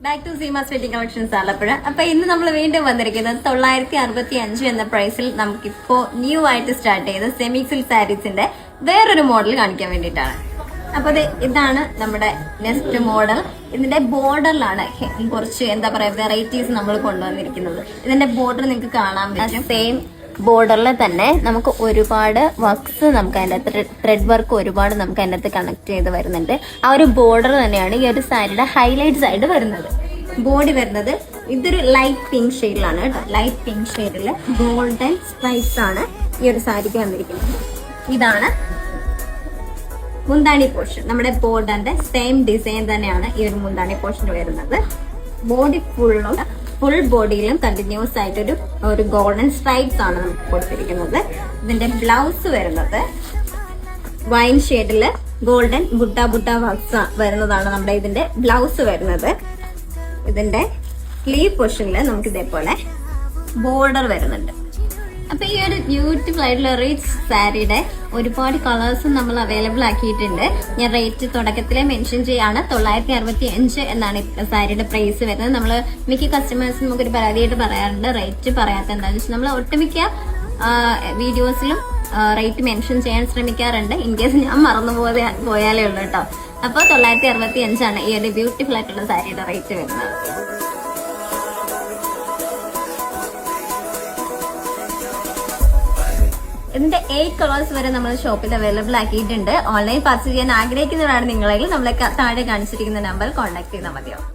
Back to Seema's wedding collections Alappuzha. അപ്പൊ ഇന്ന് നമ്മൾ വീണ്ടും വന്നിരിക്കുന്നത് 965 എന്ന പ്രൈസിൽ നമുക്കിപ്പോ ന്യൂ ആയിട്ട് സ്റ്റാർട്ട് ചെയ്ത സെമി സിൽക്ക് സാരീസിന്റെ വേറൊരു മോഡൽ കാണിക്കാൻ വേണ്ടിയിട്ടാണ്. അപ്പൊ ഇതാണ് നമ്മുടെ നെക്സ്റ്റ് മോഡൽ. ഇതിന്റെ ബോർഡറിലാണ് കുറച്ച് എന്താ പറയാ വെറൈറ്റീസ് നമ്മൾ കൊണ്ടുവന്നിരിക്കുന്നത്. ഇതിന്റെ ബോർഡർ നിങ്ങൾക്ക് കാണാൻ പറ്റും. സെയിം ബോർഡറിൽ തന്നെ നമുക്ക് ഒരുപാട് വർക്ക്സ് നമുക്ക് അതിൻ്റെ അകത്ത് ത്രെഡ് വർക്ക് ഒരുപാട് നമുക്ക് അതിൻ്റെ അകത്ത് കണക്ട് ചെയ്ത് വരുന്നുണ്ട്. ആ ഒരു ബോർഡർ തന്നെയാണ് ഈ ഒരു സാരിയുടെ ഹൈലൈറ്റ്സ് ആയിട്ട് വരുന്നത്. ബോഡി വരുന്നത് ഇതൊരു ലൈറ്റ് പിങ്ക് ഷെയ്ഡിലാണ് കേട്ടോ. ലൈറ്റ് പിങ്ക് ഷെയ്ഡിൽ ഗോൾഡൻ സ്ട്രൈപ്സ് ആണ് ഈ ഒരു സാരിക്ക് വന്നിരിക്കുന്നത്. ഇതാണ് മുന്താണി പോർഷൻ. നമ്മുടെ ബോർഡറിന്റെ സെയിം ഡിസൈൻ തന്നെയാണ് ഈ ഒരു മുന്താണി പോർഷൻ വരുന്നത്. ബോഡി ഫുൾ ബോഡിയിലും കണ്ടിന്യൂസ് ആയിട്ട് ഒരു ഗോൾഡൻ സ്ട്രൈപ്സ് ആണ് നമുക്ക് കൊടുത്തിരിക്കുന്നത്. ഇതിന്റെ ബ്ലൗസ് വരുന്നത് വൈൻ ഷെയ്ഡില് ഗോൾഡൻ ബുട്ട വർക്ക്സ് വരുന്നതാണ് നമ്മുടെ ഇതിന്റെ ബ്ലൗസ് വരുന്നത്. ഇതിന്റെ സ്ലീവ് പോർഷനിൽ നമുക്ക് ഇതേപോലെ ബോർഡർ വരുന്നുണ്ട്. അപ്പൊ ഈ ഒരു ബ്യൂട്ടിഫുൾ ആയിട്ടുള്ള റിച്ച് സാരിയുടെ ഒരുപാട് കളേഴ്സും നമ്മൾ അവൈലബിൾ ആക്കിയിട്ടുണ്ട്. ഞാൻ റേറ്റ് തുടക്കത്തിലെ മെൻഷൻ ചെയ്യാണ്. 965 എന്നാണ് സാരിയുടെ പ്രൈസ് വരുന്നത്. നമ്മൾ മിക്ക കസ്റ്റമേഴ്സും നമുക്കൊരു പരാതിയായിട്ട് പറയാറുണ്ട് റേറ്റ് പറയാത്ത എന്താണെന്ന് വെച്ചാൽ നമ്മൾ ഒട്ടുമിക്ക വീഡിയോസിലും റേറ്റ് മെൻഷൻ ചെയ്യാൻ ശ്രമിക്കാറുണ്ട്. ഇൻ കേസ് ഞാൻ മറന്നു പോയാലേ ഉള്ളൂ കേട്ടോ. അപ്പോൾ 965 ആണ് ഈ ഒരു ബ്യൂട്ടിഫുൾ ആയിട്ടുള്ള സാരിയുടെ റേറ്റ് വരുന്നത്. ഇതിന്റെ 8 കളേഴ്സ് വരെ നമ്മൾ ഷോപ്പിൽ അവൈലബിൾ ആക്കിയിട്ടുണ്ട്. ഓൺലൈൻ പർച്ചേസ് ചെയ്യാൻ ആഗ്രഹിക്കുന്നവരാണ് നിങ്ങളെങ്കിൽ നമ്മളെ താഴെ കാണിച്ചിരിക്കുന്ന നമ്പർ കോൺടാക്ട് ചെയ്താൽ മതിയാവും.